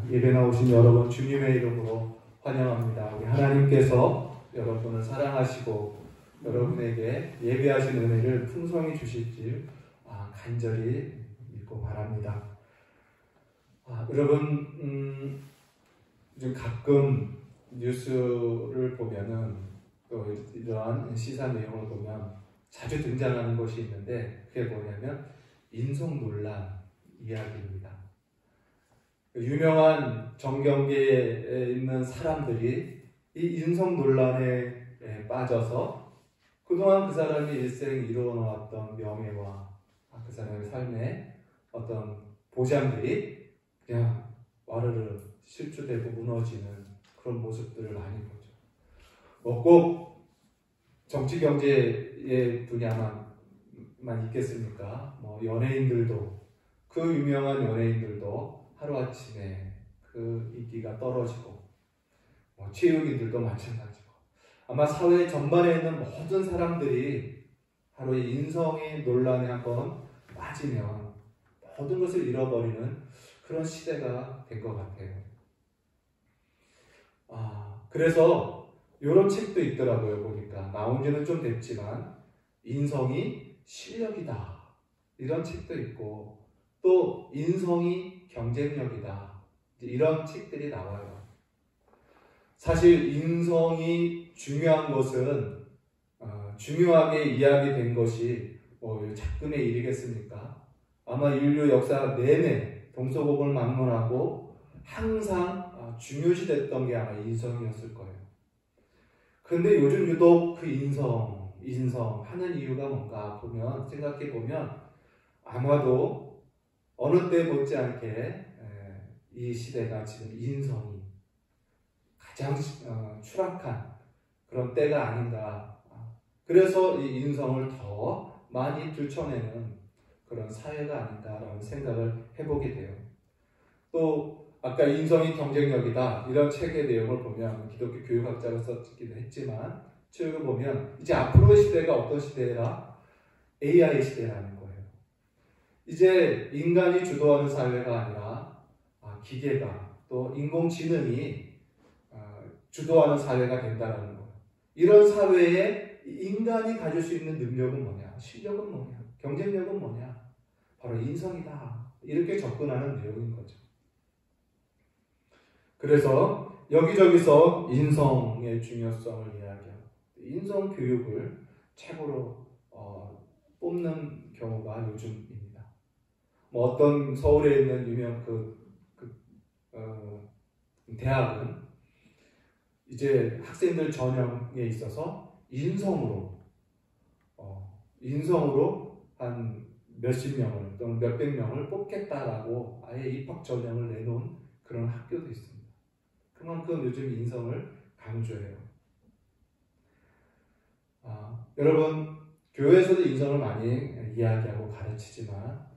예배 나오신 여러분 주님의 이름으로 환영합니다. 우리 하나님께서 여러분을 사랑하시고 여러분에게 예배하신 은혜를 풍성히 주실 줄 간절히 믿고 바랍니다. 여러분 좀 가끔 뉴스를 보면은 또 이러한 시사 내용을 보면 자주 등장하는 것이 있는데 그게 뭐냐면 인성 논란 이야기입니다. 유명한 정경계에 있는 사람들이 이 인성 논란에 빠져서 그동안 그 사람이 일생 이루어놓았던 명예와 그 사람의 삶의 어떤 보장들이 그냥 와르르 실추되고 무너지는 그런 모습들을 많이 보죠. 꼭 정치 경제의 분야만 있겠습니까? 연예인들도 그 유명한 연예인들도 하루아침에 그 인기가 떨어지고 체육인들도 마찬가지고 아마 사회 전반에 있는 모든 사람들이 하루에 인성의 논란에 한번 빠지면 모든 것을 잃어버리는 그런 시대가 된 것 같아요. 그래서 이런 책도 있더라고요. 보니까 나온 지는 좀 됐지만 인성이 실력이다 이런 책도 있고 또 인성이 경쟁력이다 이런 책들이 나와요. 사실 인성이 중요한 것은 중요하게 이야기된 것이 작금의 일이겠습니까? 아마 인류 역사 내내 동서고금을 막론하고 항상 중요시됐던 게 아마 인성이었을 거예요. 그런데 요즘 유독 그 인성 하는 이유가 뭔가 생각해 보면 아마도 어느 때 못지않게 이 시대가 지금 인성이 가장 추락한 그런 때가 아닌가. 그래서 이 인성을 더 많이 들춰내는 그런 사회가 아닌가라는 생각을 해보게 돼요. 또 아까 인성이 경쟁력이다 이런 책의 내용을 보면 기독교 교육학자가 썼기도 했지만 책을 보면 이제 앞으로의 시대가 어떤 시대라? AI 시대라는 거예요. 이제 인간이 주도하는 사회가 아니라 기계가 또 인공지능이 주도하는 사회가 된다는 거예요. 이런 사회에 인간이 가질 수 있는 능력은 뭐냐? 실력은 뭐냐? 경쟁력은 뭐냐? 바로 인성이다. 이렇게 접근하는 내용인 거죠. 그래서 여기저기서 인성의 중요성을 이야기하고 인성 교육을 최고로 뽑는 경우가 요즘입니다. 어떤 서울에 있는 유명 대학은 이제 학생들 전형에 있어서 인성으로 한 몇십 명을 또는 몇백 명을 뽑겠다라고 아예 입학 전형을 내놓은 그런 학교도 있습니다. 그만큼 요즘 인성을 강조해요. 여러분 교회에서도 인성을 많이 이야기하고 가르치지만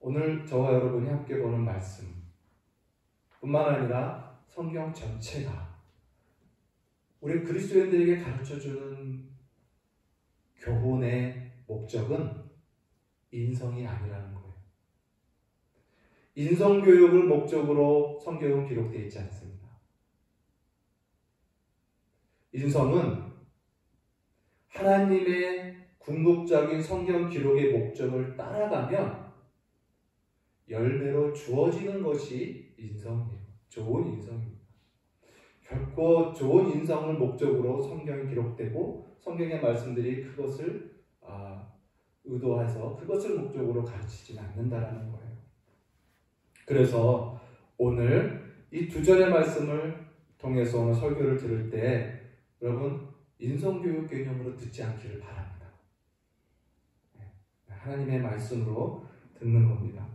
오늘 저와 여러분이 함께 보는 말씀 뿐만 아니라 성경 전체가 우리 그리스도인들에게 가르쳐주는 교훈의 목적은 인성이 아니라는 거예요. 인성교육을 목적으로 성경은 기록되어 있지 않습니다. 인성은 하나님의 궁극적인 성경 기록의 목적을 따라가면 열매로 주어지는 것이 인성이에요. 좋은 인성입니다. 결코 좋은 인성을 목적으로 성경이 기록되고 성경의 말씀들이 그것을 의도해서 그것을 목적으로 가르치지는 않는다라는 거예요. 그래서 오늘 이 두 절의 말씀을 통해서 오늘 설교를 들을 때 여러분 인성교육 개념으로 듣지 않기를 바랍니다. 하나님의 말씀으로 듣는 겁니다.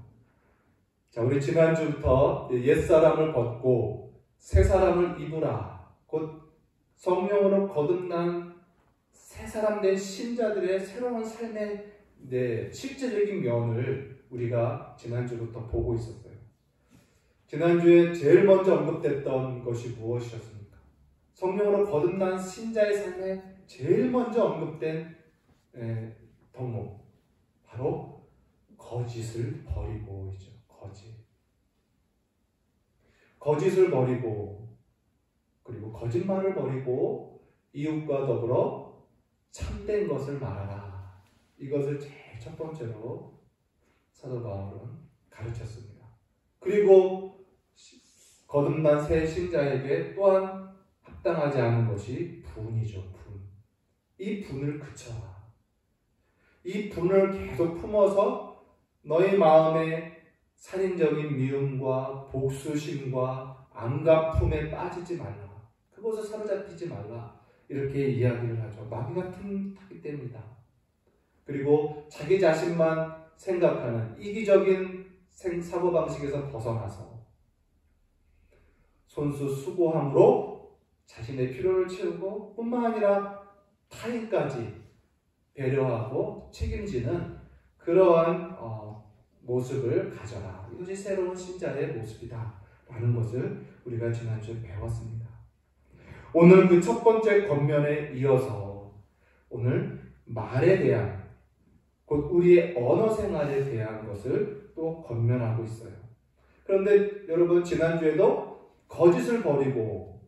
자, 우리 지난주부터 옛사람을 벗고 새사람을 입으라. 곧 성령으로 거듭난 새사람 된 신자들의 새로운 삶의 실제적인 면을 우리가 지난주부터 보고 있었어요. 지난주에 제일 먼저 언급됐던 것이 무엇이었습니까? 성령으로 거듭난 신자의 삶에 제일 먼저 언급된 덕목 바로 거짓을 버리고이죠. 거짓을 버리고 그리고 거짓말을 버리고 이웃과 더불어 참된 것을 말하라. 이것을 제일 첫 번째로 사도 바울은 가르쳤습니다. 그리고 거듭난 새 신자에게 또한 합당하지 않은 것이 분이죠. 분. 이 분을 그쳐라. 이 분을 계속 품어서 너희 마음에 살인적인 미움과 복수심과 안갚음에 빠지지 말라. 그것을 사로잡히지 말라. 이렇게 이야기를 하죠. 마귀가 틈타기 때문이다. 그리고 자기 자신만 생각하는 이기적인 사고방식에서 벗어나서 손수수고함으로 자신의 필요를 채우고 뿐만 아니라 타인까지 배려하고 책임지는 그러한 모습을 가져라. 이것이 새로운 신자의 모습이다 라는 것을 우리가 지난주에 배웠습니다. 오늘 그 첫 번째 권면에 이어서 오늘 말에 대한 곧 우리의 언어 생활에 대한 것을 또 권면하고 있어요. 그런데 여러분 지난주에도 거짓을 버리고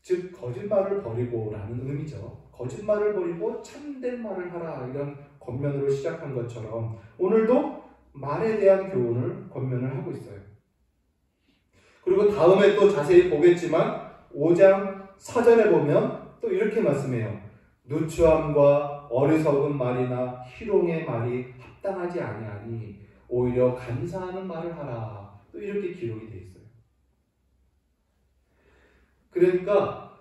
즉 거짓말을 버리고 라는 의미죠. 거짓말을 버리고 참된 말을 하라 이런 권면으로 시작한 것처럼 오늘도 말에 대한 교훈을 권면을 하고 있어요. 그리고 다음에 또 자세히 보겠지만 5장 4절에 보면 또 이렇게 말씀해요. 누추함과 어리석은 말이나 희롱의 말이 합당하지 아니하니 오히려 감사하는 말을 하라. 또 이렇게 기록이 되어 있어요. 그러니까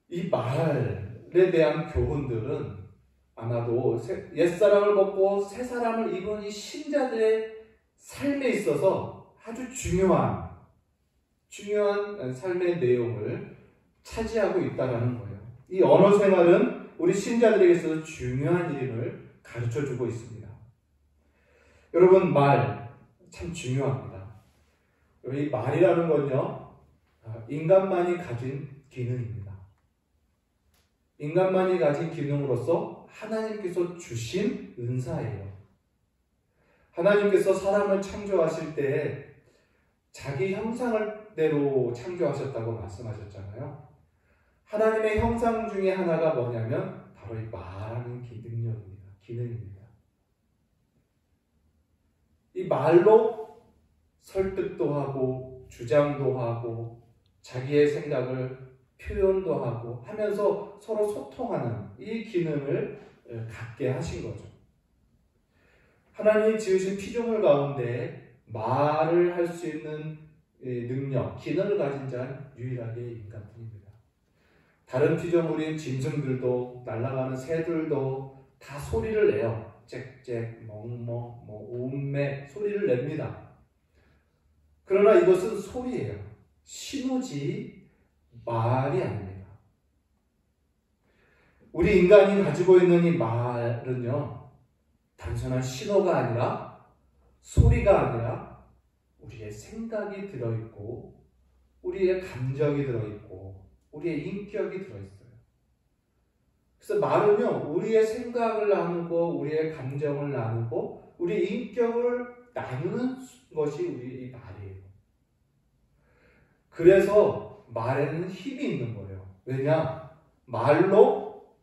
이 말에 대한 교훈들은 아마도 옛사람을 먹고 새사람을 입은 이 신자들의 삶에 있어서 아주 중요한 삶의 내용을 차지하고 있다는 거예요. 이 언어 생활은 우리 신자들에게 있어서 중요한 일임을 가르쳐주고 있습니다. 여러분 말 참 중요합니다. 이 말이라는 건요 인간만이 가진 기능입니다. 인간만이 가진 기능으로서 하나님께서 주신 은사예요. 하나님께서 사람을 창조하실 때 자기 형상대로 창조하셨다고 말씀하셨잖아요. 하나님의 형상 중에 하나가 뭐냐면 바로 이 말하는 기능입니다. 이 말로 설득도 하고 주장도 하고 자기의 생각을 표현도 하고 하면서 서로 소통하는 이 기능을 갖게 하신 거죠. 하나님이 지으신 피조물 가운데 말을 할 수 있는 능력, 기능을 가진 자는 유일하게 인간뿐입니다. 다른 피조물인 짐승들도 날아가는 새들도 다 소리를 내요. 짹짹, 멍멍, 우매 소리를 냅니다. 그러나 이것은 소리예요. 신호지 말이 아닙니다. 우리 인간이 가지고 있는 이 말은요, 단순한 신호가 아니라 소리가 아니라 우리의 생각이 들어있고 우리의 감정이 들어있고 우리의 인격이 들어있어요. 그래서 말은요, 우리의 생각을 나누고 우리의 감정을 나누고 우리의 인격을 나누는 것이 우리의 말이에요. 그래서 말에는 힘이 있는 거예요. 왜냐? 말로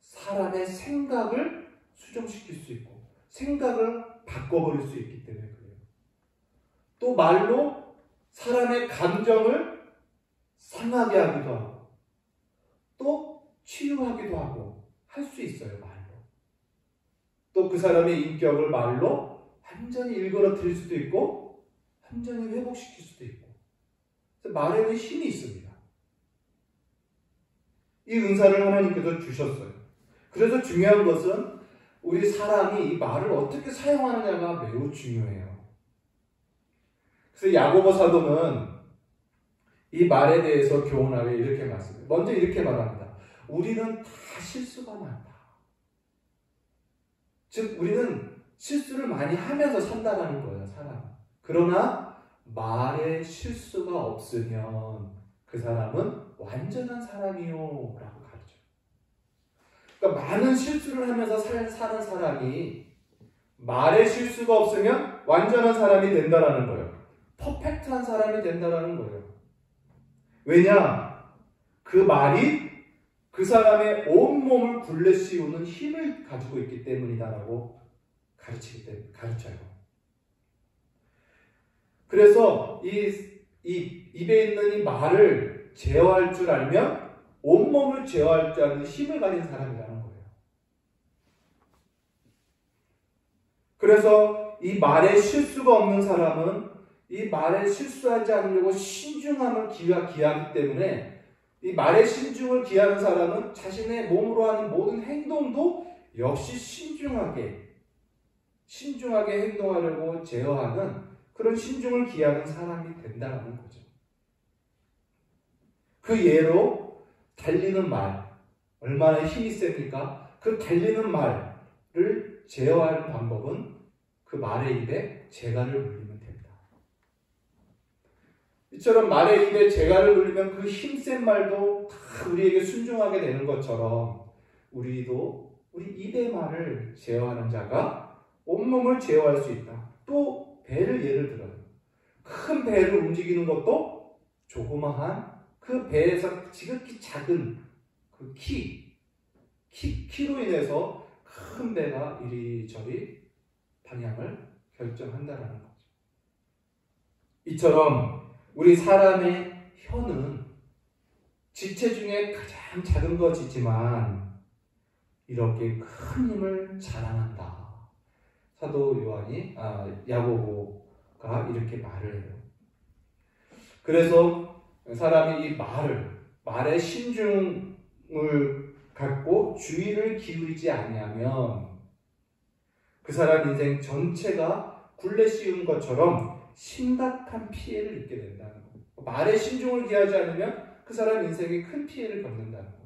사람의 생각을 수정시킬 수 있고 생각을 바꿔버릴 수 있기 때문에 그래요. 또 말로 사람의 감정을 상하게 하기도 하고 또 치유하기도 하고 할 수 있어요. 말로. 또 그 사람의 인격을 말로 완전히 일그러뜨릴 수도 있고 완전히 회복시킬 수도 있고 그래서 말에는 힘이 있습니다. 이 은사를 하나님께서 주셨어요. 그래서 중요한 것은 우리 사람이 이 말을 어떻게 사용하느냐가 매우 중요해요. 그래서 야고보 사도는 이 말에 대해서 교훈하며 이렇게 말씀해요. 먼저 이렇게 말합니다. 우리는 다 실수가 많다. 즉 우리는 실수를 많이 하면서 산다는 거예요. 사람. 그러나 말에 실수가 없으면 그 사람은 완전한 사람이요 라고 가르쳐요. 그러니까 많은 실수를 하면서 사는 사람이 말에 실수가 없으면 완전한 사람이 된다라는 거예요. 퍼펙트한 사람이 된다라는 거예요. 왜냐? 그 말이 그 사람의 온몸을 굴레 씌우는 힘을 가지고 있기 때문이다라고 가르쳐요. 그래서 이 입에 있는 이 말을 제어할 줄 알면 온몸을 제어할 줄 아는 힘을 가진 사람이라는 거예요. 그래서 이 말에 실수가 없는 사람은 이 말에 실수하지 않으려고 신중함을 기하기 때문에 이 말에 신중을 기하는 사람은 자신의 몸으로 하는 모든 행동도 역시 신중하게 행동하려고 제어하는 그런 신중을 기하는 사람이 된다는 거죠. 그 예로 달리는 말, 얼마나 힘이 셉니까? 그 달리는 말을 제어하는 방법은 그 말의 입에 재갈을 물리면 됩니다. 이처럼 말의 입에 재갈을 물리면 그 힘센 말도 다 우리에게 순종하게 되는 것처럼 우리도 우리 입의 말을 제어하는 자가 온몸을 제어할 수 있다. 또 배를 예를 들어요. 큰 배를 움직이는 것도 조그마한 그 배에서 지극히 작은 그 키로 인해서 큰 배가 이리저리 방향을 결정한다라는 거죠. 이처럼 우리 사람의 혀는 지체 중에 가장 작은 것이지만 이렇게 큰 힘을 자랑한다. 사도 야고보가 이렇게 말을 해요. 그래서 사람이 이 말의 신중을 갖고 주의를 기울이지 아니하면 그 사람 인생 전체가 굴레 씌운 것처럼 심각한 피해를 입게 된다는 거예요. 말에 신중을 기하지 않으면 그 사람 인생에 큰 피해를 겪는다는 거예요.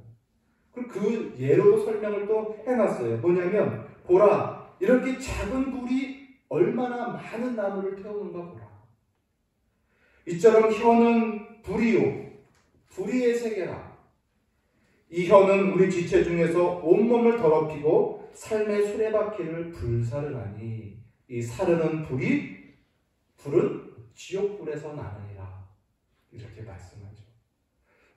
그리고 그 예로도 설명을 또 해놨어요. 뭐냐면 보라, 이렇게 작은 불이 얼마나 많은 나무를 태우는가 보라. 이처럼 혀는 불의의 세계라. 이 혀는 우리 지체 중에서 온몸을 더럽히고 삶의 수레바퀴를 불사르나니 이 사르는 불은 지옥불에서 나느니라. 이렇게 말씀하죠.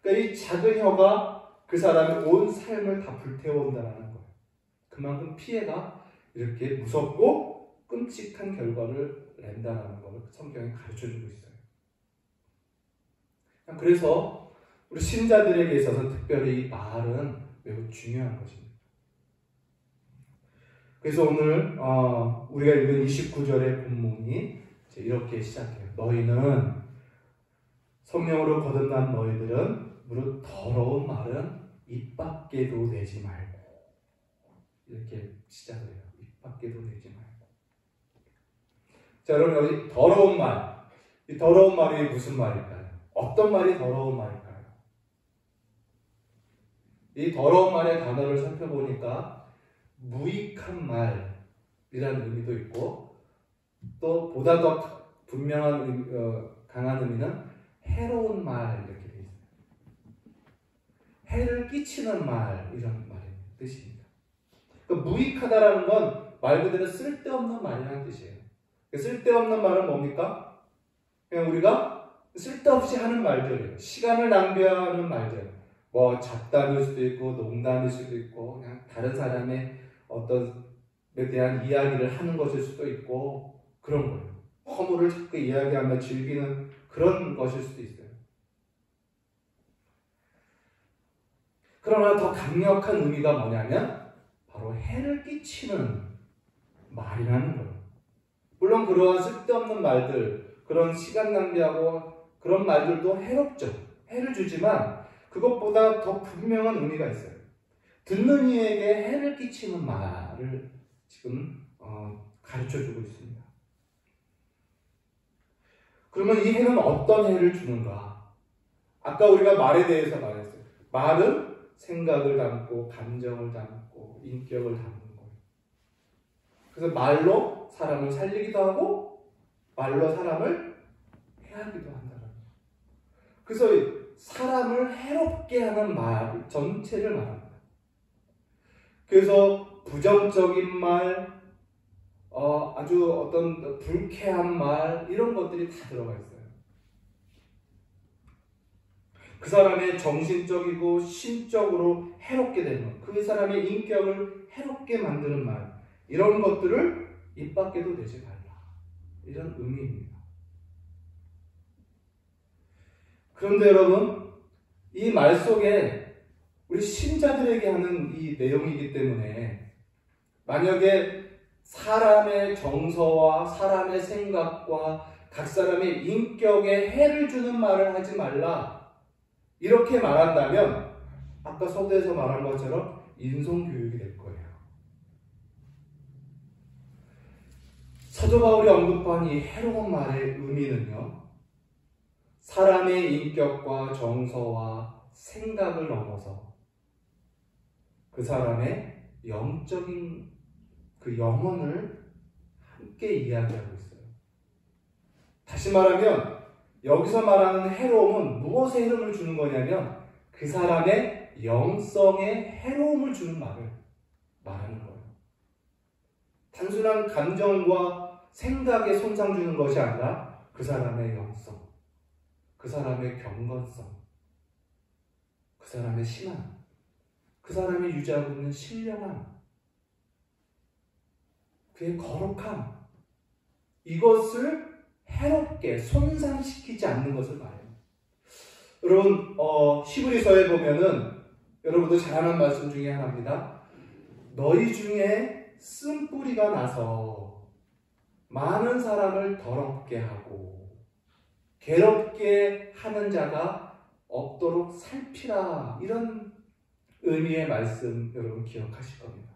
그러니까 이 작은 혀가 그 사람의 온 삶을 다 불태워온다는 거예요. 그만큼 피해가 이렇게 무섭고 끔찍한 결과를 낸다는 것을 성경이 가르쳐주고 있어요. 그래서 우리 신자들에게 있어서 특별히 이 말은 매우 중요한 것입니다. 그래서 오늘 우리가 읽은 29절의 본문이 이렇게 시작해요. 너희는 성령으로 거듭난 너희들은 무릇 더러운 말은 입 밖에도 내지 말고, 이렇게 시작을 해요. 입 밖에도 내지 말고. 자, 여러분, 여기 더러운 말, 이 더러운 말이 무슨 말일까요? 어떤 말이 더러운 말일까요? 이 더러운 말의 단어를 살펴보니까 무익한 말이라는 의미도 있고, 또 보다 더 분명한 강한 의미는 해로운 말, 이렇게 되어 있어요. 해를 끼치는 말, 이런 말의 뜻입니다. 그러니까 무익하다라는 건 말 그대로 쓸데없는 말이라는 뜻이에요. 쓸데없는 말은 뭡니까? 그냥 우리가 쓸데없이 하는 말들이에요. 시간을 낭비하는 말들. 뭐 잡담일 수도 있고 농담일 수도 있고 그냥 다른 사람의 어떤 에 대한 이야기를 하는 것일 수도 있고 그런 거예요. 허물을 자꾸 이야기하며 즐기는 그런 것일 수도 있어요. 그러나 더 강력한 의미가 뭐냐면 바로 해를 끼치는 말이라는 거예요. 물론 그러한 쓸데없는 말들, 그런 시간 낭비하고 그런 말들도 해롭죠. 해를 주지만 그것보다 더 분명한 의미가 있어요. 듣는 이에게 해를 끼치는 말을 지금 가르쳐주고 있습니다. 그러면 이 해는 어떤 해를 주는가? 아까 우리가 말에 대해서 말했어요. 말은 생각을 담고 감정을 담고 인격을 담는 거예요. 그래서 말로 사람을 살리기도 하고 말로 사람을 해하기도 한다는 거예요. 그래서 사람을 해롭게 하는 말 전체를 말합니다. 그래서 부정적인 말, 아주 어떤 불쾌한 말 이런 것들이 다 들어가 있어요. 그 사람의 정신적이고 심적으로 해롭게 되는 그 사람의 인격을 해롭게 만드는 말 이런 것들을 입 밖에도 내지 말라. 이런 의미입니다. 그런데 여러분 이 말 속에 우리 신자들에게 하는 이 내용이기 때문에 만약에 사람의 정서와 사람의 생각과 각 사람의 인격에 해를 주는 말을 하지 말라 이렇게 말한다면 아까 서두에서 말한 것처럼 인성교육이 될 거예요. 사도 바울이 언급한 이 해로운 말의 의미는요, 사람의 인격과 정서와 생각을 넘어서 그 사람의 영적인 그 영혼을 함께 이야기하고 있어요. 다시 말하면 여기서 말하는 해로움은 무엇에 해로움을 주는 거냐면 그 사람의 영성에 해로움을 주는 말을 말하는 거예요. 단순한 감정과 생각에 손상 주는 것이 아니라 그 사람의 영성, 그 사람의 경건성, 그 사람의 신앙, 그 사람이 유지하고 있는 신령함, 그의 거룩함, 이것을 해롭게 손상시키지 않는 것을 말해요. 여러분 히브리서에 보면은 여러분도 잘 아는 말씀 중에 하나입니다. 너희 중에 쓴뿌리가 나서 많은 사람을 더럽게 하고 괴롭게 하는 자가 없도록 살피라. 이런 의미의 말씀 여러분 기억하실 겁니다.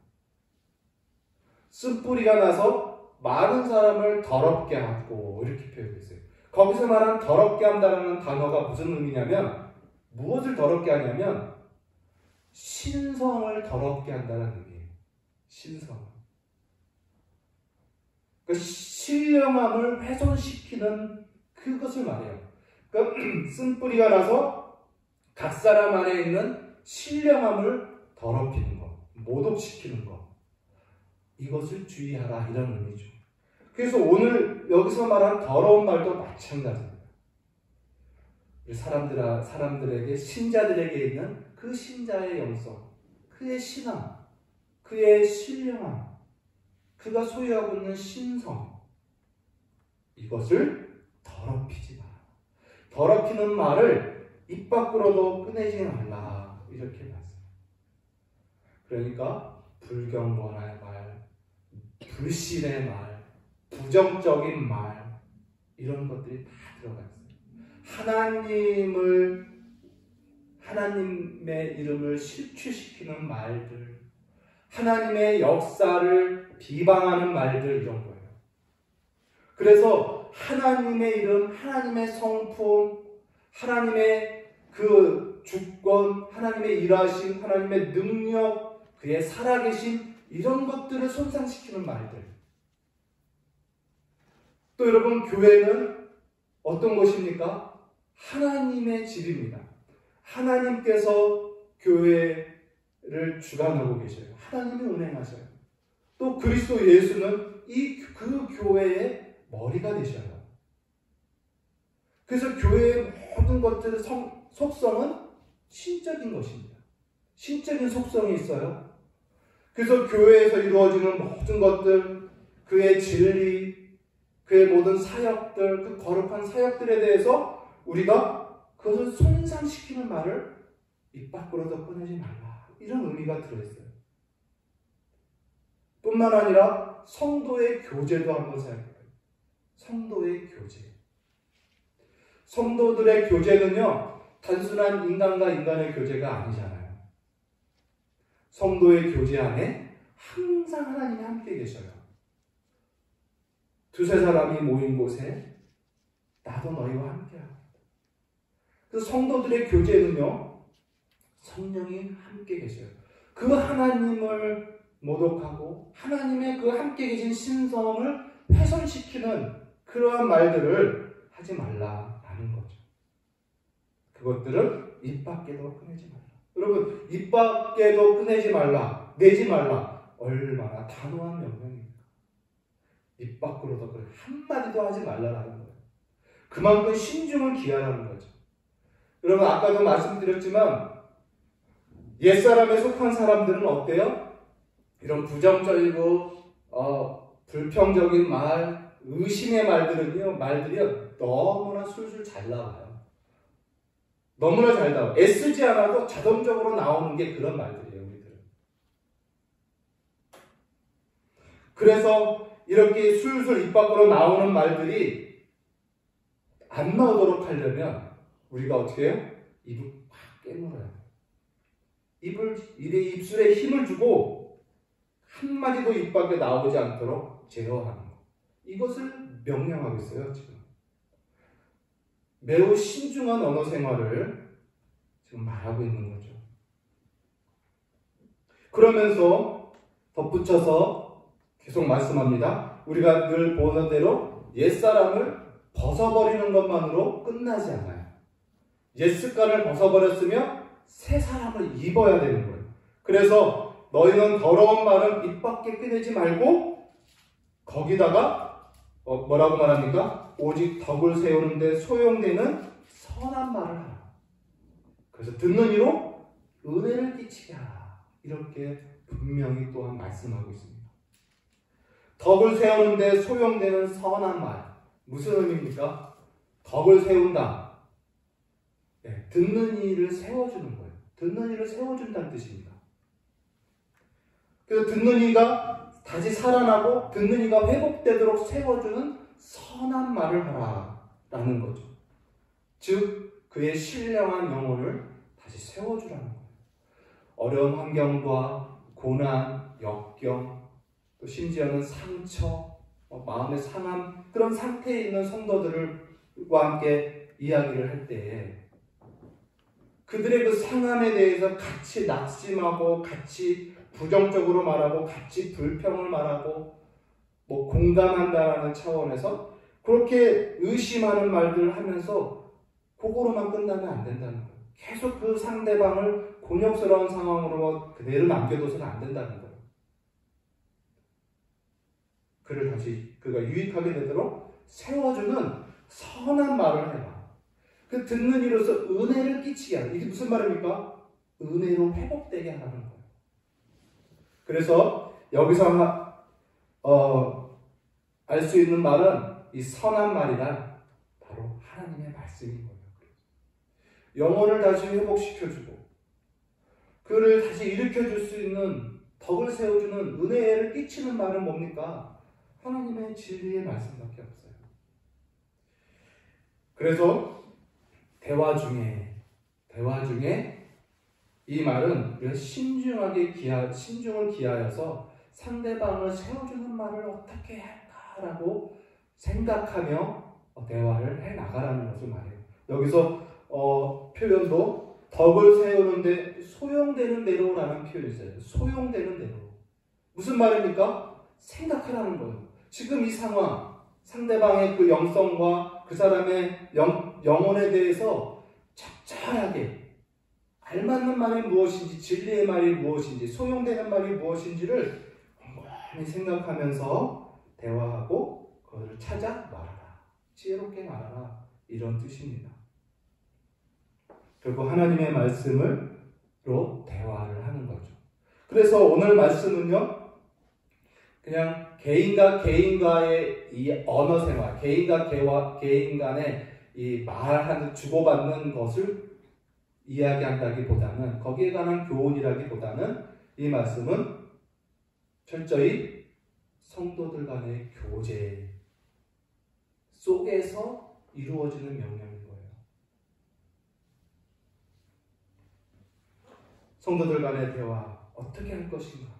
쓴뿌리가 나서 많은 사람을 더럽게 하고 이렇게 표현했어요. 거기서 말하는 더럽게 한다는 단어가 무슨 의미냐면 무엇을 더럽게 하냐면 신성을 더럽게 한다는 의미예요. 신성. 그 신령함을 훼손시키는 그것을 말해요. 그러니까 쓴뿌리가 나서 각 사람 안에 있는 신령함을 더럽히는 것, 모독시키는 것, 이것을 주의하라 이런 의미죠. 그래서 오늘 여기서 말한 더러운 말도 마찬가지입니다. 사람들에게 신자들에게 있는 그 신자의 영성, 그의 신앙, 그의 신령함, 그가 소유하고 있는 신성, 이것을 더럽히지 마라. 더럽히는 말을 입 밖으로도 꺼내지 말라. 이렇게 말씀해요. 그러니까 불경건의 말, 불신의 말, 부정적인 말, 이런 것들이 다 들어가 있어요. 하나님의 이름을 실추시키는 말들, 하나님의 역사를 비방하는 말들, 이런 거예요. 그래서 하나님의 이름, 하나님의 성품, 하나님의 그 주권, 하나님의 일하심, 하나님의 능력, 그의 살아계심, 이런 것들을 손상시키는 말들. 또 여러분, 교회는 어떤 것입니까? 하나님의 집입니다. 하나님께서 교회를 주관하고 계셔요. 하나님이 운행하셔요. 또 그리스도 예수는 그 교회의 머리가 되셔요. 그래서 교회의 모든 것들의 속성은 신적인 것입니다. 신적인 속성이 있어요. 그래서 교회에서 이루어지는 모든 것들, 그의 진리, 그의 모든 사역들, 그 거룩한 사역들에 대해서 우리가 그것을 손상시키는 말을 입 밖으로도 꺼내지 말라. 이런 의미가 들어있어요. 뿐만 아니라 성도의 교제도 한번 생각해봐요. 성도의 교제. 성도들의 교제는요, 단순한 인간과 인간의 교제가 아니잖아요. 성도의 교제 안에 항상 하나님이 함께 계셔요. 두세 사람이 모인 곳에 나도 너희와 함께하고. 그래서 성도들의 교제는요, 성령이 함께 계셔요. 그 하나님을 모독하고 하나님의 그 함께 계신 신성을 훼손시키는 그러한 말들을 하지 말라라는 거죠. 그것들을 입 밖에도 꺼내지 말라. 여러분, 입 밖에도 꺼내지 말라, 내지 말라. 얼마나 단호한 명령입니까? 입 밖으로도 그래 한마디도 하지 말라라는 거예요. 그만큼 신중을 기하라는 거죠. 여러분 아까도 말씀드렸지만 옛사람에 속한 사람들은 어때요? 이런 부정적이고 불평적인 말, 의심의 말들이요 너무나 술술 잘 나와요. 너무나 잘 나와요. 애쓰지 않아도 자동적으로 나오는 게 그런 말들이에요. 우리들은. 그래서 이렇게 술술 입 밖으로 나오는 말들이 안 나오도록 하려면 우리가 어떻게 해요? 입을 팍 깨물어요. 입술에 힘을 주고 한마디도 입 밖에 나오지 않도록 제어하는 것. 이것을 명령하고 있어요, 지금. 매우 신중한 언어 생활을 지금 말하고 있는 거죠. 그러면서 덧붙여서 계속 말씀합니다. 우리가 늘 보는 대로 옛사람을 벗어버리는 것만으로 끝나지 않아요. 옛습관을 벗어버렸으면 새 사람을 입어야 되는 거예요. 그래서 너희는 더러운 말은 입 밖에 꺼내지 말고 거기다가 뭐라고 말합니까? 오직 덕을 세우는데 소용되는 선한 말을 하라. 그래서 듣는 이로 은혜를 끼치게 하라. 이렇게 분명히 또한 말씀하고 있습니다. 덕을 세우는데 소용되는 선한 말. 무슨 의미입니까? 덕을 세운다. 네, 듣는 이를 세워주는 거예요. 듣는 이를 세워준다는 뜻입니다. 그래서 듣는 이가 다시 살아나고 듣는 이가 회복되도록 세워주는 선한 말을 하라라는 거죠. 즉 그의 신령한 영혼을 다시 세워주라는 거예요. 어려운 환경과 고난, 역경, 또 심지어는 상처, 마음의 상함 그런 상태에 있는 성도들과 함께 이야기를 할 때에 그들의 그 상함에 대해서 같이 낙심하고 같이 부정적으로 말하고 같이 불평을 말하고 공감한다라는 차원에서 그렇게 의심하는 말들을 하면서 그거로만 끝나면 안 된다는 거예요. 계속 그 상대방을 곤욕스러운 상황으로 그대로 남겨둬서는 안 된다는 거예요. 그를 다시 그가 유익하게 되도록 세워주는 선한 말을 해라. 그 듣는 이로서 은혜를 끼치게 하라. 이게 무슨 말입니까? 은혜로 회복되게 하라는 거예요. 그래서 여기서 알 수 있는 말은 이 선한 말이란 바로 하나님의 말씀인 거예요. 영혼을 다시 회복시켜주고 그를 다시 일으켜줄 수 있는 덕을 세워주는 은혜를 끼치는 말은 뭡니까? 하나님의 진리의 말씀밖에 없어요. 그래서 대화 중에 이 말은 우리가 신중을 기하여서 상대방을 세워주는 말을 어떻게 할까라고 생각하며 대화를 해나가라는 것을 말해요. 여기서 표현도 덕을 세우는데 소용되는 대로라는 표현이 있어요. 소용되는 대로. 무슨 말입니까? 생각하라는 거예요. 지금 이 상황, 상대방의 그 영성과 그 사람의 영혼에 대해서 적절하게 알맞는 말이 무엇인지, 진리의 말이 무엇인지, 소용되는 말이 무엇인지를 곰곰이 생각하면서 대화하고 그것을 찾아 말하라. 지혜롭게 말하라. 이런 뜻입니다. 결국 하나님의 말씀으로 대화를 하는 거죠. 그래서 오늘 말씀은요, 그냥 개인과 개인과의 이 언어 생활, 개인과 개인 간의 이 말하는 주고받는 것을 이야기한다기보다는 거기에 관한 교훈이라기보다는 이 말씀은 철저히 성도들 간의 교제 속에서 이루어지는 명령인 거예요. 성도들 간의 대화 어떻게 할 것인가?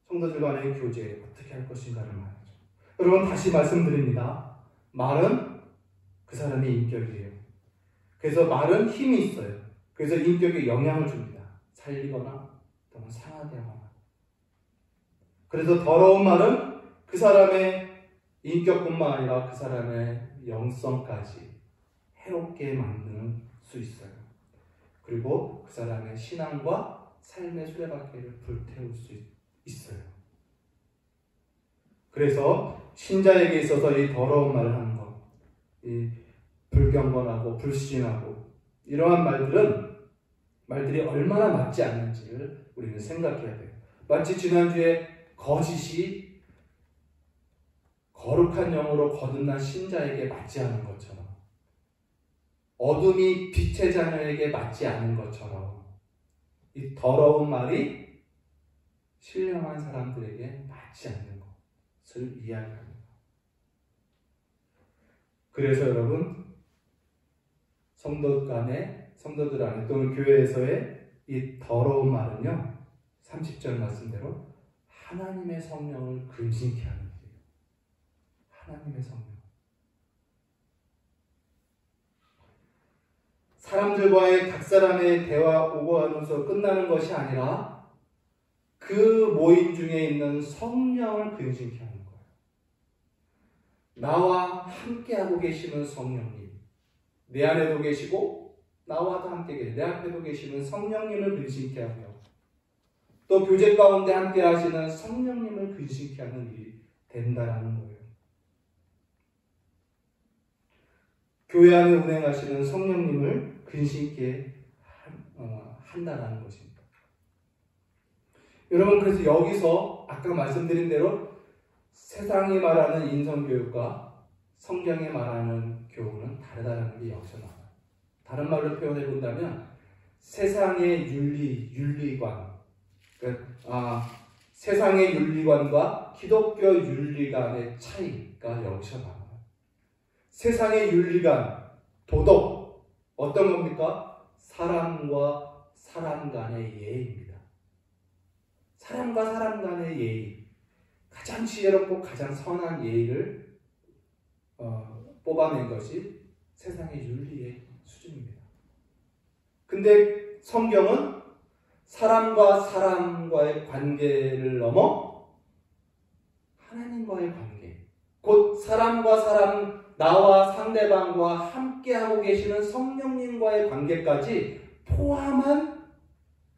성도들 간의 교제 어떻게 할 것인가를 말하죠. 여러분 다시 말씀드립니다. 말은 그 사람의 인격이에요. 그래서 말은 힘이 있어요. 그래서 인격에 영향을 줍니다. 살리거나 또는 상하게 하거나. 그래서 더러운 말은 그 사람의 인격뿐만 아니라 그 사람의 영성까지 해롭게 만드는 수 있어요. 그리고 그 사람의 신앙과 삶의 수레바퀴를 불태울 수 있어요. 그래서 신자에게 있어서 이 더러운 말을 하는 것, 이 불경건하고 불신하고 이러한 말들이 얼마나 맞지 않는지를 우리는 생각해야 돼요. 마치 지난주에 거짓이 거룩한 영으로 거듭난 신자에게 맞지 않은 것처럼, 어둠이 빛의 자녀에게 맞지 않은 것처럼 이 더러운 말이 신령한 사람들에게 맞지 않는 것을 이야기합니다. 그래서 여러분, 성도들 안에 또는 교회에서의 이 더러운 말은요, 30절 말씀대로 하나님의 성령을 근심케 하는 일이에요. 하나님의 성령. 사람들과의 각 사람의 대화 오고하면서 끝나는 것이 아니라 그 모임 중에 있는 성령을 근심케 하는 거예요. 나와 함께하고 계시는 성령님, 내 안에도 계시고 나와도 함께 계시고 내 앞에도 계시는 성령님을 근심케 하며 또 교제 가운데 함께 하시는 성령님을 근심케 하는 일이 된다라는 거예요. 교회 안에 운행하시는 성령님을 근심케 한다라는 것입니다. 여러분, 그래서 여기서 아까 말씀드린 대로 세상이 말하는 인성교육과 성경이 말하는 교훈은 다르다는 게 여기서 나와요. 다른 말로 표현해 본다면 세상의 윤리관, 세상의 윤리관과 기독교 윤리관의 차이가 여기서 나와요. 세상의 윤리관, 도덕, 어떤 겁니까? 사람과 사람 간의 예의입니다. 사람과 사람 간의 예의, 가장 지혜롭고 가장 선한 예의를 뽑아낸 것이 세상의 윤리의 수준입니다. 근데 성경은 사람과 사람과의 관계를 넘어 하나님과의 관계, 곧 사람과 사람, 나와 상대방과 함께하고 계시는 성령님과의 관계까지 포함한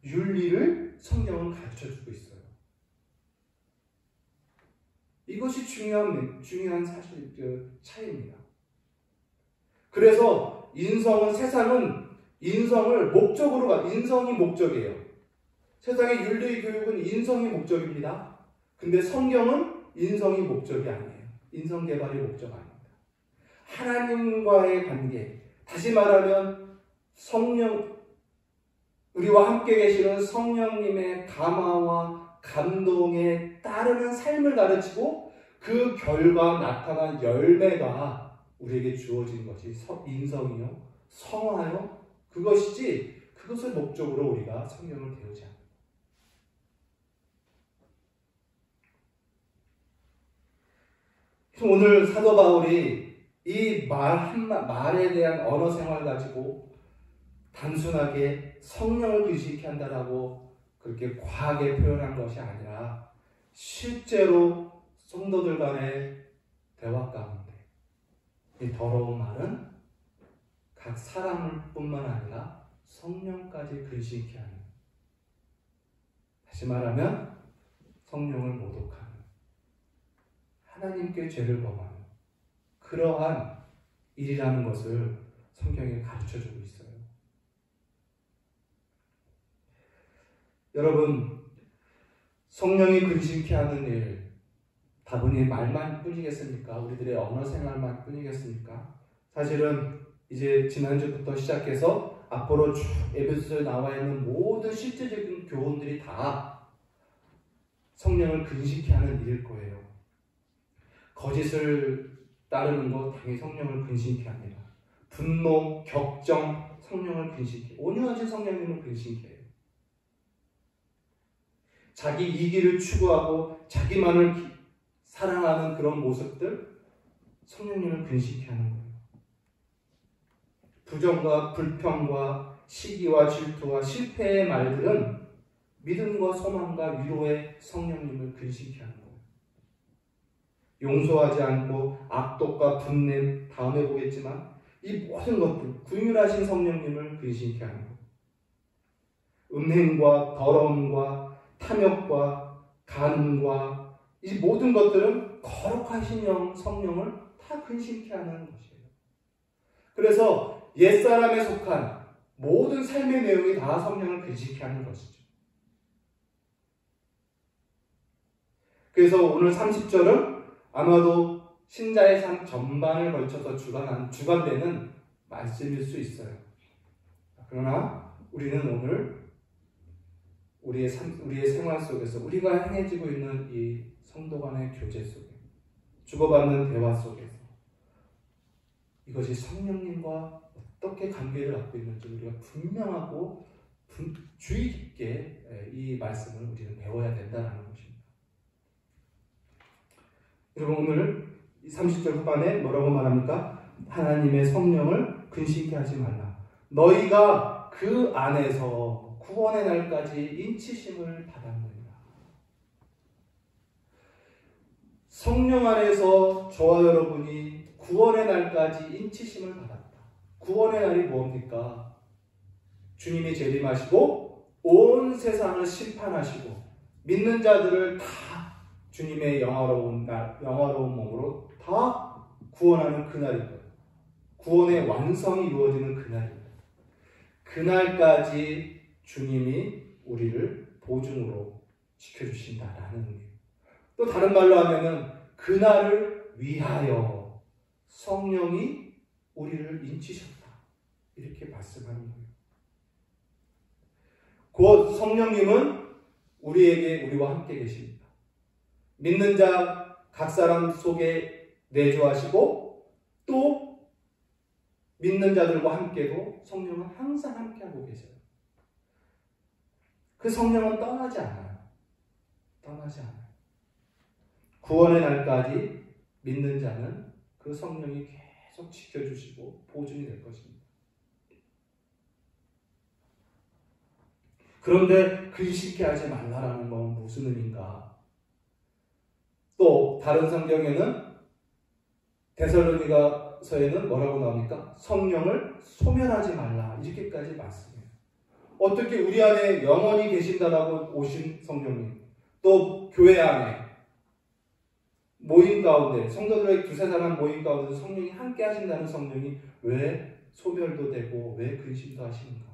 윤리를 성경은 가르쳐주고 있어요. 이것이 중요한 사실, 차이입니다. 그래서 세상은 인성을 목적으로 인성이 목적이에요. 세상의 윤리 교육은 인성이 목적입니다. 근데 성경은 인성이 목적이 아니에요. 인성 개발이 목적 아닙니다. 하나님과의 관계, 다시 말하면 우리와 함께 계시는 성령님의 감화와 감동에 따르는 삶을 가르치고 그 결과 나타난 열매가 우리에게 주어진 것이 인성이요, 성화요, 그것이지 그것을 목적으로 우리가 성경을 배우지 않아요. 오늘 사도 바울이 이 말에 대한 언어 생활 가지고 단순하게 성령을 근심케 한다라고 그렇게 과하게 표현한 것이 아니라 실제로 성도들 간의 대화 가운데 이 더러운 말은 각 사람을 뿐만 아니라 성령까지 근심케 하는, 다시 말하면 성령을 모독하는, 하나님께 죄를 범하는 그러한 일이라는 것을 성경이 가르쳐주고 있어요. 여러분, 성령이 근심케 하는 일, 다분히 말만 뿐이겠습니까? 우리들의 언어 생활만 뿐이겠습니까? 사실은 이제 지난주부터 시작해서 앞으로 쭉 에베소서에 나와 있는 모든 실제적인 교훈들이 다 성령을 근심케 하는 일일 거예요. 거짓을 따르는 것 당연히 성령을 근심케 합니다. 분노, 격정, 성령을 근심케, 온유하신 성령님을 근심케 해요. 자기 이기를 추구하고 자기만을 사랑하는 그런 모습들, 성령님을 근심케 하는 거예요. 부정과 불평과 시기와 질투와 실패의 말들은 믿음과 소망과 위로의 성령님을 근심케 하는 거예요. 용서하지 않고 악독과 분냄, 다음에 보겠지만 이 모든 것들, 긍휼하신 성령님을 근심케 하는 거예요. 음행과 더러움과 탐욕과 간음과 이 모든 것들은 그 거룩하신 성령을 다 근심케 하는 것이에요. 그래서 옛사람에 속한 모든 삶의 내용이 다 성령을 근심케 하는 것이죠. 그래서 오늘 30절은 아마도 신자의 삶 전반을 걸쳐서 주관되는 말씀일 수 있어요. 그러나 우리는 오늘 우리의 생활 속에서 우리가 행해지고 있는 이 성도 간의 교제 속에 주고받는 대화 속에서 이것이 성령님과 어떻게 관계를 갖고 있는지 우리가 분명하고 주의 깊게 이 말씀을 우리는 배워야 된다는 것입니다. 여러분 오늘 30절 후반에 뭐라고 말합니까? 하나님의 성령을 근심케 하지 말라. 너희가 그 안에서 구원의 날까지 인치심을 받았느니라. 성령 안에서 저와 여러분이 구원의 날까지 인치심을 받았다. 구원의 날이 뭡니까? 주님이 재림하시고 온 세상을 심판하시고 믿는 자들을 다 주님의 영화로운 몸으로 다 구원하는 그날입니다. 구원의 완성이 이루어지는 그날입니다. 그날까지 주님이 우리를 보증으로 지켜주신다라는 의미입니다. 또 다른 말로 하면은 그날을 위하여 성령이 우리를 인치셨다. 이렇게 말씀하는 거예요. 곧 성령님은 우리와 함께 계십니다. 믿는 자 각 사람 속에 내주하시고 또 믿는 자들과 함께도 성령은 항상 함께하고 계세요. 그 성령은 떠나지 않아요. 떠나지 않아요. 구원의 날까지 믿는 자는 그 성령이 계속 지켜주시고 보증이 될 것입니다. 그런데 근심케 하지 말라라는 건 무슨 의미인가? 또 다른 성경에는 데살로니가서에는 뭐라고 나옵니까? 성령을 소멸하지 말라 이렇게까지 말씀해요. 어떻게 우리 안에 영원히 계신다라고 오신 성령님, 또 교회 안에 모임 가운데 성도들의 두세 사람 모임 가운데 성령이 함께 하신다는 성령이 왜 소멸도 되고 왜 근심도 하시는가?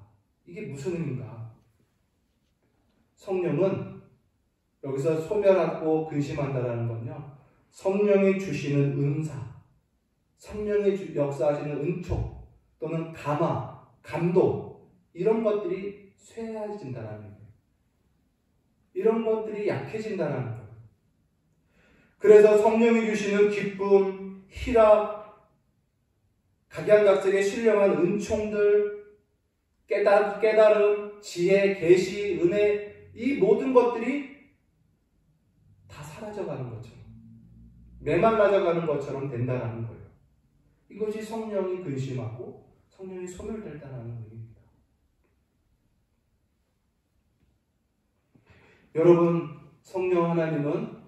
이게 무슨 의미인가? 성령은 여기서 소멸하고 근심한다라는 건요, 성령이 주시는 은사, 성령이 역사하시는 은총 또는 감화, 감동 이런 것들이 쇠해진다라는 거예요. 이런 것들이 약해진다라는 거예요. 그래서 성령이 주시는 기쁨, 희락, 각양각색의 신령한 은총들, 깨달음, 지혜, 계시, 은혜 이 모든 것들이 다 사라져가는 것처럼 메말라져가는 것처럼 된다라는 거예요. 이것이 성령이 근심하고 성령이 소멸된다는 의미입니다. 여러분, 성령 하나님은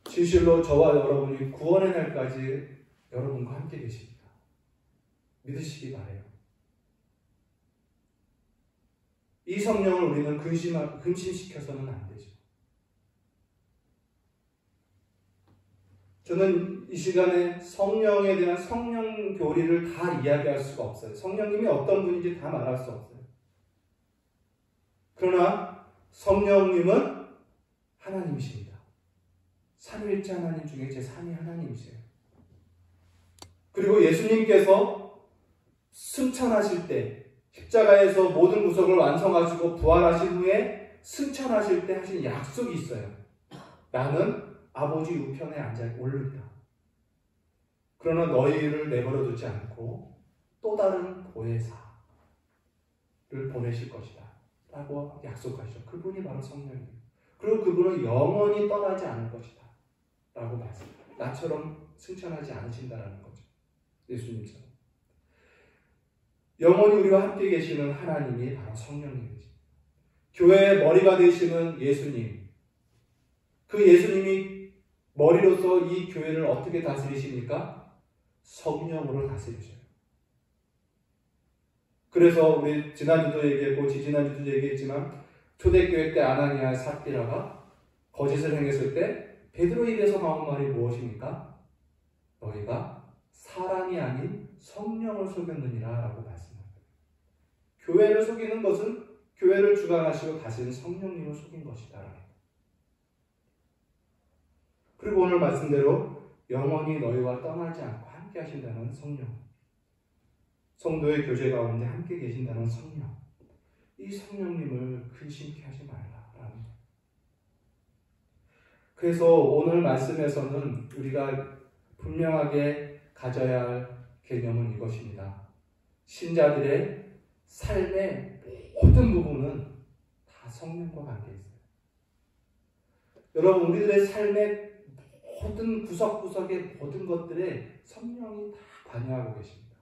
진실로 저와 여러분이 구원의 날까지 여러분과 함께 계십니다. 믿으시기 바라요. 이 성령을 우리는 근심시켜서는 안 되죠. 저는 이 시간에 성령에 대한 성령 교리를 다 이야기할 수가 없어요. 성령님이 어떤 분인지 다 말할 수 없어요. 그러나 성령님은 하나님이십니다. 삼위일체 하나님 중에 제3위 하나님이세요. 그리고 예수님께서 승천하실 때 십자가에서 모든 구속을 완성하시고 부활하신 후에 승천하실 때 하신 약속이 있어요. 나는 아버지 우편에 앉아 오르리라. 그러나 너희를 내버려 두지 않고 또 다른 보혜사를 보내실 것이다 라고 약속하시죠. 그분이 바로 성령이에요. 그리고 그분은 영원히 떠나지 않을 것이다 라고 말씀합니다. 나처럼 승천하지 않으신다라는 거죠. 예수님처럼. 영원히 우리와 함께 계시는 하나님이 바로 성령님이지. 교회의 머리가 되시는 예수님. 그 예수님이 머리로서 이 교회를 어떻게 다스리십니까? 성령으로 다스리셔요. 그래서 우리 지난주도 얘기했고 지지난주도 얘기했지만 초대교회 때 아나니아 삽비라가 거짓을 행했을 때 베드로 입에서 나온 말이 무엇입니까? 너희가 사람이 아닌 성령을 속였느니라 라고 말씀합니다. 교회를 속이는 것은 교회를 주관하시고 다스리는 성령님을 속인 것이다. 그리고 오늘 말씀대로 영원히 너희와 떠나지 않고 함께 하신다는 성령, 성도의 교제 가운데 함께 계신다는 성령, 이 성령님을 근심케 하지 말라라는. 그래서 오늘 말씀에서는 우리가 분명하게 가져야 할 개념은 이것입니다. 신자들의 삶의 모든 부분은 다 성령과 관계 있어요. 여러분, 우리들의 삶의 모든 구석구석의 모든 것들에 성령이 다 관여하고 계십니다.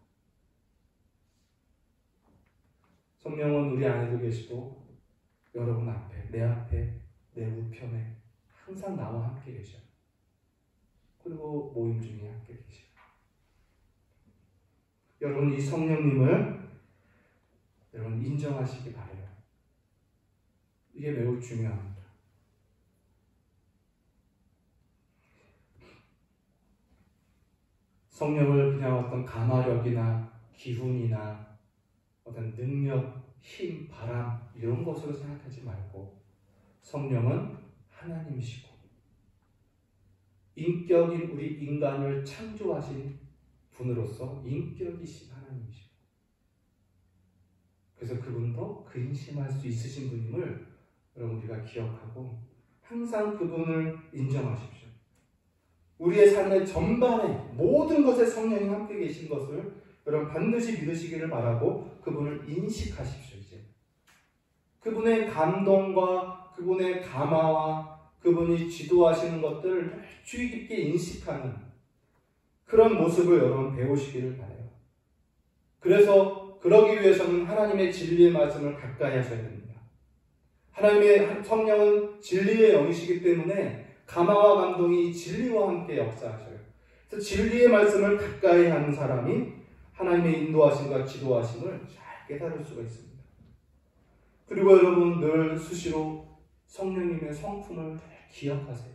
성령은 우리 안에도 계시고 여러분 앞에, 내 우편에 항상 나와 함께 계셔요. 그리고 모임 중에 함께 계셔요. 여러분, 이 성령님을 여러분 인정하시기 바라요. 이게 매우 중요합니다. 성령을 그냥 어떤 감화력이나 기운이나 어떤 능력, 힘, 바람 이런 것으로 생각하지 말고 성령은 하나님이시고 인격인 우리 인간을 창조하신 분으로서 인격이신 하나님이시고, 그래서 그분도 근심할 수 있으신 분임을 여러분 우리가 기억하고 항상 그분을 인정하십시오. 우리의 삶의 전반에 모든 것에 성령이 함께 계신 것을 여러분 반드시 믿으시기를 바라고 그분을 인식하십시오. 이제 그분의 감동과 그분의 감화와 그분이 지도하시는 것들을 주의 깊게 인식하는 그런 모습을 여러분 배우시기를 바라요. 그래서 그러기 위해서는 하나님의 진리의 말씀을 가까이 하셔야 됩니다. 하나님의 성령은 진리의 영이시기 때문에 감화와 감동이 진리와 함께 역사하셔요. 그래서 진리의 말씀을 가까이 하는 사람이 하나님의 인도하심과 지도하심을 잘 깨달을 수가 있습니다. 그리고 여러분 늘 수시로 성령님의 성품을 기억하세요.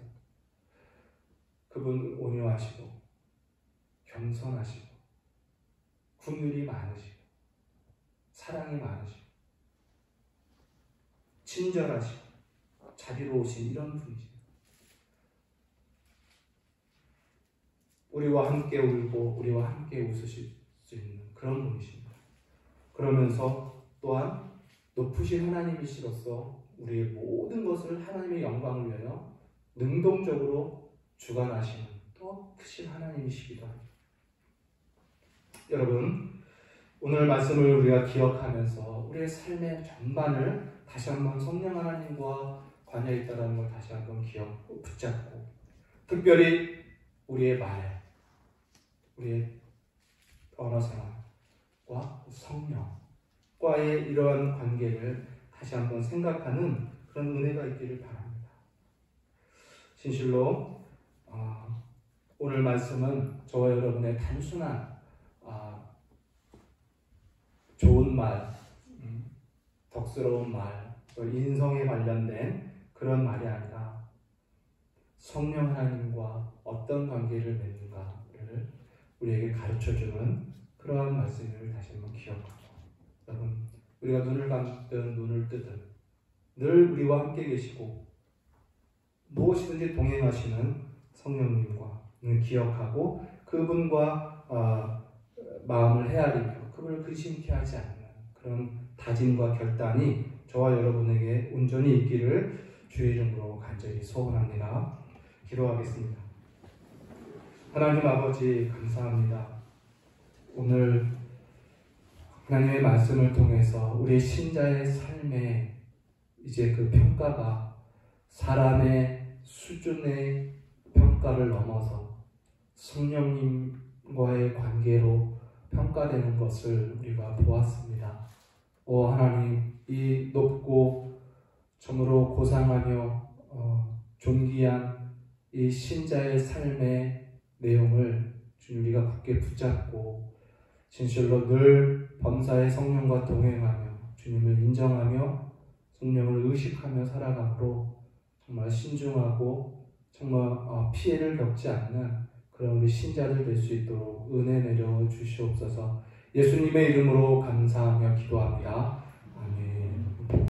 그분 온유하시고 겸손하시고 긍휼이 많으시고 사랑이 많으시고 친절하시고 자비로우신 이런 분이십니다. 우리와 함께 울고 우리와 함께 웃으실 수 있는 그런 분이십니다. 그러면서 또한 높으신 하나님이시로서 우리의 모든 것을 하나님의 영광을 위하여 능동적으로 주관하시는 또 크신 하나님이시기도 합니다. 여러분, 오늘 말씀을 우리가 기억하면서 우리의 삶의 전반을 다시 한번 성령 하나님과 관여 있다는 걸 다시 한번 붙잡고, 특별히 우리의 말, 우리의 언어 생활과 성령과의 이러한 관계를 다시 한번 생각하는 그런 은혜가 있기를 바랍니다. 진실로 오늘 말씀은 저와 여러분의 단순한 좋은 말, 덕스러운 말, 인성에 관련된 그런 말이 아니라 성령 하나님과 어떤 관계를 맺는가를 우리에게 가르쳐주는 그러한 말씀을 다시 한번 기억하고, 여러분 우리가 눈을 감든 눈을 뜨든 늘 우리와 함께 계시고 무엇이든지 동행하시는 성령님과 기억하고 그분과 마음을 헤아리며 그분을 근심케 하지 않는 그런 다짐과 결단이 저와 여러분에게 온전히 있기를 주의 이름으로 간절히 소원합니다. 기도하겠습니다. 하나님 아버지 감사합니다. 오늘 하나님의 말씀을 통해서 우리 신자의 삶에 이제 그 평가가 사람의 수준의 평가를 넘어서 성령님과의 관계로 평가되는 것을 우리가 보았습니다. 오 하나님, 이 높고 참으로 고상하며 존귀한 이 신자의 삶의 내용을 주님 우리가 굳게 붙잡고 진실로 늘 범사의 성령과 동행하며 주님을 인정하며 성령을 의식하며 살아가므로 정말 신중하고 정말 피해를 겪지 않는 그런 우리 신자들 될 수 있도록 은혜 내려 주시옵소서. 예수님의 이름으로 감사하며